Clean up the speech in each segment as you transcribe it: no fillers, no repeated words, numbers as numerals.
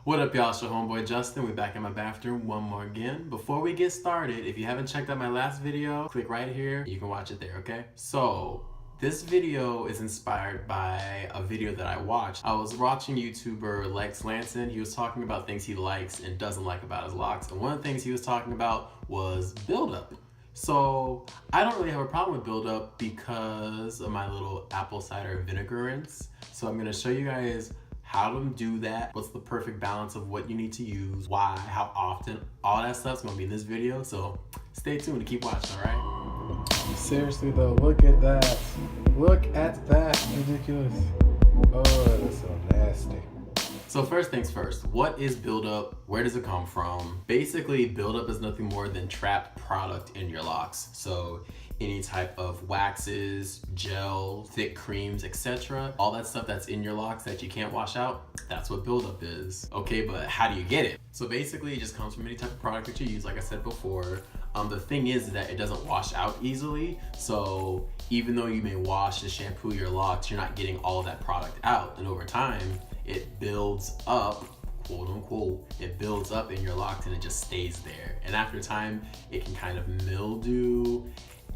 What up, y'all? It's your homeboy Justin. We're back in my bathroom one more again. Before we get started, if you haven't checked out my last video, click right here. You can watch it there, okay? So, this video is inspired by a video that I watched. I was watching YouTuber Lex Lanson. He was talking about things he likes and doesn't like about his locks. And one of the things he was talking about was buildup. So, I don't really have a problem with buildup because of my little apple cider vinegar rinse. So I'm gonna show you guys how to do that, what's the perfect balance of what you need to use, why, how often, all that stuff's gonna be in this video, so stay tuned and keep watching, all right? Seriously though, look at that. Look at that. Ridiculous. Oh, that's so nasty. So first things first, what is buildup? Where does it come from? Basically, buildup is nothing more than trapped product in your locks. So any type of waxes, gel, thick creams, etc. All that stuff that's in your locks that you can't wash out, that's what buildup is. Okay, but how do you get it? So basically, it just comes from any type of product that you use, like I said before. The thing is that it doesn't wash out easily. So even though you may wash and shampoo your locks, you're not getting all of that product out. And over time, it builds up, quote unquote, it builds up in your locks and it just stays there. And after time, it can kind of mildew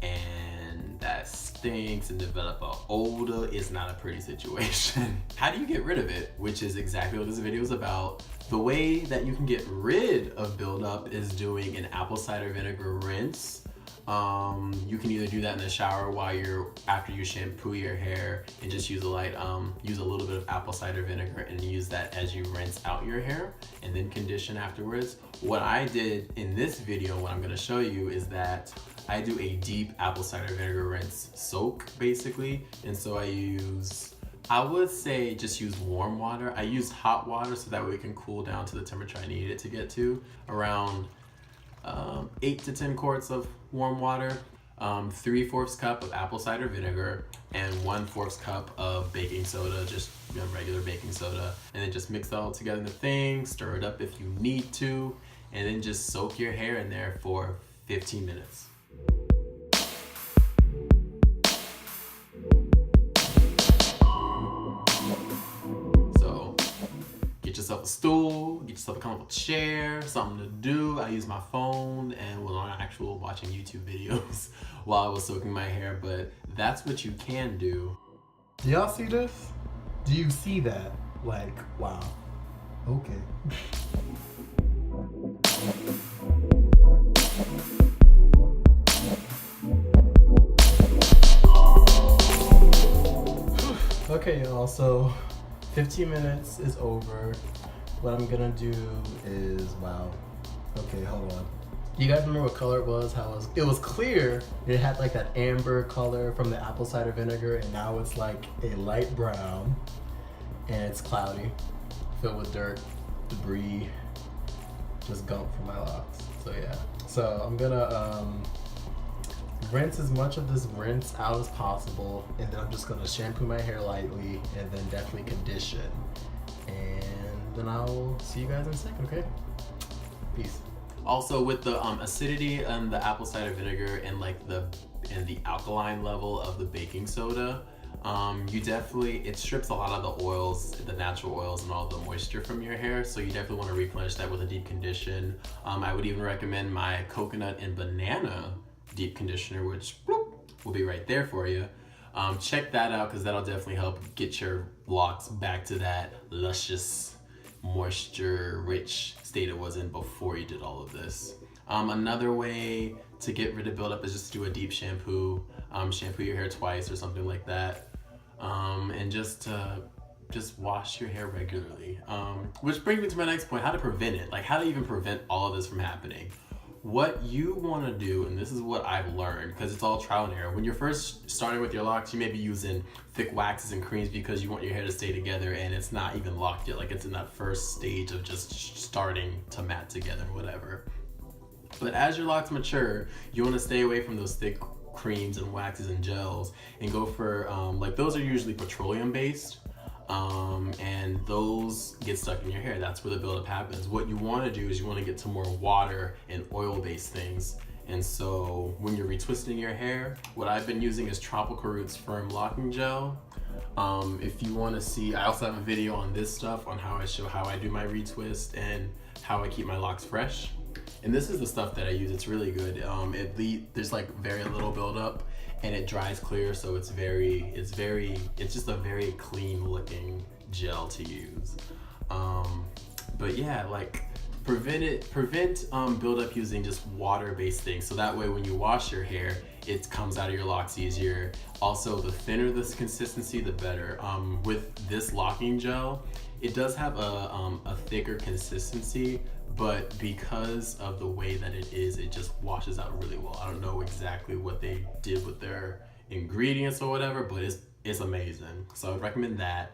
and that stinks and develop an odor. Is not a pretty situation. How do you get rid of it? Which is exactly what this video is about. The way that you can get rid of buildup is doing an apple cider vinegar rinse. You can either do that in the shower after you shampoo your hair and just use a little bit of apple cider vinegar and use that as you rinse out your hair and then condition afterwards. What I did in this video, what I'm gonna show you, is that I do a deep apple cider vinegar rinse soak basically. And so I would say just use warm water. I use hot water so that way it can cool down to the temperature I need it to get to. Around 8 to 10 quarts of warm water, 3/4 cup of apple cider vinegar, and 1/4 cup of baking soda, just regular baking soda. And then just mix it all together in the thing, stir it up if you need to, and then just soak your hair in there for 15 minutes. Get yourself a stool, get yourself a comfortable chair, something to do. I use my phone and was on actual watching YouTube videos while I was soaking my hair, but that's what you can do. Do y'all see this? Do you see that? Like, wow. Okay. Okay, y'all, so 15 minutes is over. What I'm gonna do is, wow. Okay, hold on. You guys remember what color it was? It was clear. It had like that amber color from the apple cider vinegar, and now it's like a light brown, and it's cloudy, filled with dirt, debris, just gunk from my locks. So yeah. So I'm gonna rinse as much of this rinse out as possible, and then I'm just gonna shampoo my hair lightly and then definitely condition, and then I'll see you guys in a second. Okay, peace. Also, with the acidity and the apple cider vinegar and the alkaline level of the baking soda, it strips a lot of the oils, the natural oils, and all the moisture from your hair. So you definitely want to replenish that with a deep condition. I would even recommend my coconut and banana deep conditioner, which will be right there for you. Check that out because that'll definitely help get your locks back to that luscious, moisture rich state it was in before you did all of this. Another way to get rid of buildup is just do a deep shampoo. Shampoo your hair twice or something like that, and just wash your hair regularly. Which brings me to my next point: how to prevent it. Like, how to even prevent all of this from happening. What you want to do, and this is what I've learned because it's all trial and error. When you're first starting with your locks, you may be using thick waxes and creams because you want your hair to stay together, and it's not even locked yet. Like, it's in that first stage of just starting to mat together, whatever. But as your locks mature, you want to stay away from those thick creams and waxes and gels and go for those are usually petroleum based. And those get stuck in your hair. That's where the buildup happens. What you want to do is you want to get to more water and oil-based things. And so when you're retwisting your hair, what I've been using is Tropical Roots Firm Locking Gel. If you want to see, I also have a video on this stuff, on how I show how I do my retwist and how I keep my locks fresh. And this is the stuff that I use. It's really good. There's like very little buildup, and it dries clear, so it's just a very clean looking gel to use. But yeah, like prevent buildup using just water-based things, so that way when you wash your hair, it comes out of your locks easier. Also, the thinner this consistency, the better. With this locking gel, it does have a thicker consistency, but because of the way that it is, it just washes out really well. I don't know exactly what they did with their ingredients or whatever, but it's amazing. So I would recommend that.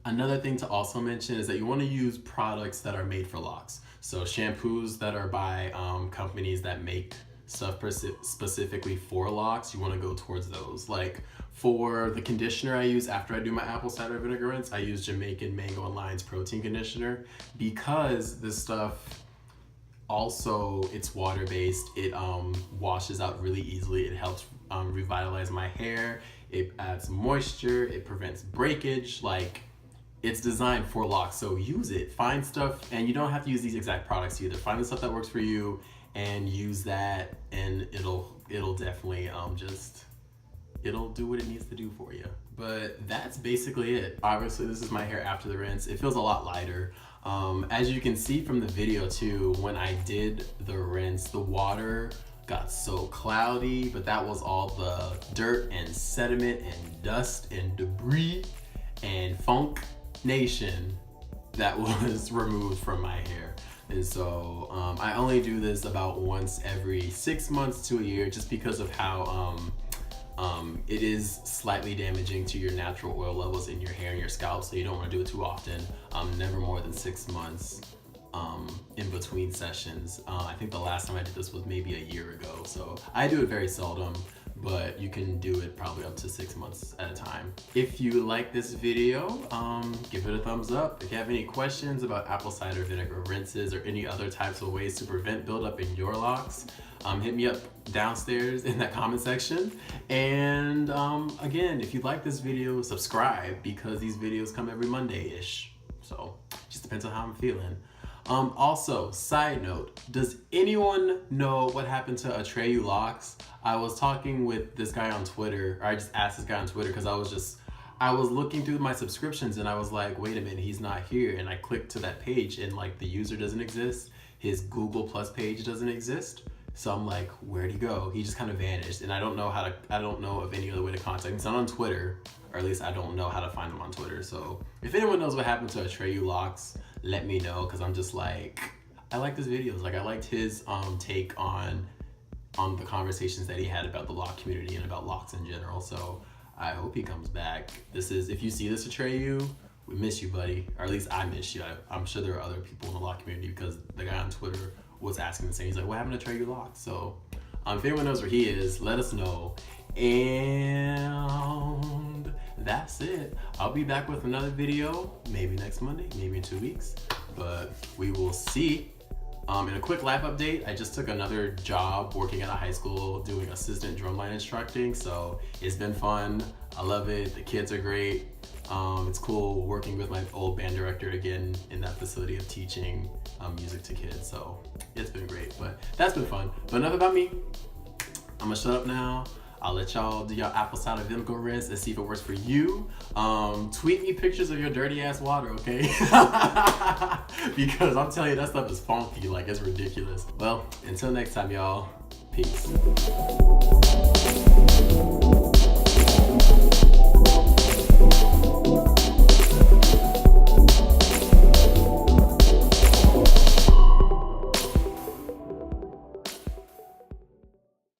Another thing to also mention is that you want to use products that are made for locks. So shampoos that are by companies that make stuff specifically for locks, you want to go towards those. Like for the conditioner I use after I do my apple cider vinegar rinse, I use Jamaican Mango and Lion's protein conditioner, because this stuff also, it's water based. It washes out really easily. It helps revitalize my hair. It adds moisture. It prevents breakage. Like, it's designed for locks, so use it. Find stuff, and you don't have to use these exact products either. Find the stuff that works for you and use that, and it'll definitely it'll do what it needs to do for you. But that's basically it. Obviously, this is my hair after the rinse. It feels a lot lighter. As you can see from the video too, when I did the rinse, the water got so cloudy, but that was all the dirt and sediment and dust and debris and funk nation that was removed from my hair. And so I only do this about once every 6 months to a year, just because of how it is slightly damaging to your natural oil levels in your hair and your scalp, so you don't want to do it too often. Never more than 6 months in between sessions. I think the last time I did this was maybe a year ago, so I do it very seldom, but you can do it probably up to 6 months at a time. If you like this video, give it a thumbs up. If you have any questions about apple cider vinegar rinses or any other types of ways to prevent buildup in your locks, hit me up downstairs in that comment section. And again, if you like this video, subscribe, because these videos come every Monday-ish. So just depends on how I'm feeling. Also, side note, does anyone know what happened to Atreyu Locks? I was talking with this guy on Twitter, or I just asked this guy on Twitter, because I was looking through my subscriptions and I was like, wait a minute, he's not here. And I clicked to that page and like the user doesn't exist. His Google Plus page doesn't exist. So I'm like, where'd he go? He just kind of vanished, and I don't know of any other way to contact him. He's not on Twitter, or at least I don't know how to find him on Twitter. So if anyone knows what happened to Atreyu Locks, let me know, because I'm just like, I like his videos. Like, I liked his take on the conversations that he had about the lock community and about locks in general. So I hope he comes back. If you see this, Atreyu, we miss you, buddy. Or at least I miss you. I'm sure there are other people in the lock community, because the guy on Twitter was asking the same. He's like, what happened to Atreyu Locks? So if anyone knows where he is, let us know. And that's it. I'll be back with another video, maybe next Monday, maybe in 2 weeks, but we will see. In a quick life update, I just took another job working at a high school doing assistant drumline instructing, so it's been fun. I love it. The kids are great. It's cool working with my old band director again in that facility of teaching music to kids, so it's been great. But that's been fun. But enough about me. I'm gonna shut up now. I'll let y'all do your apple cider vinegar rinse and see if it works for you. Tweet me pictures of your dirty ass water, okay? Because I'm telling you, that stuff is funky, like it's ridiculous. Well, until next time, y'all, peace.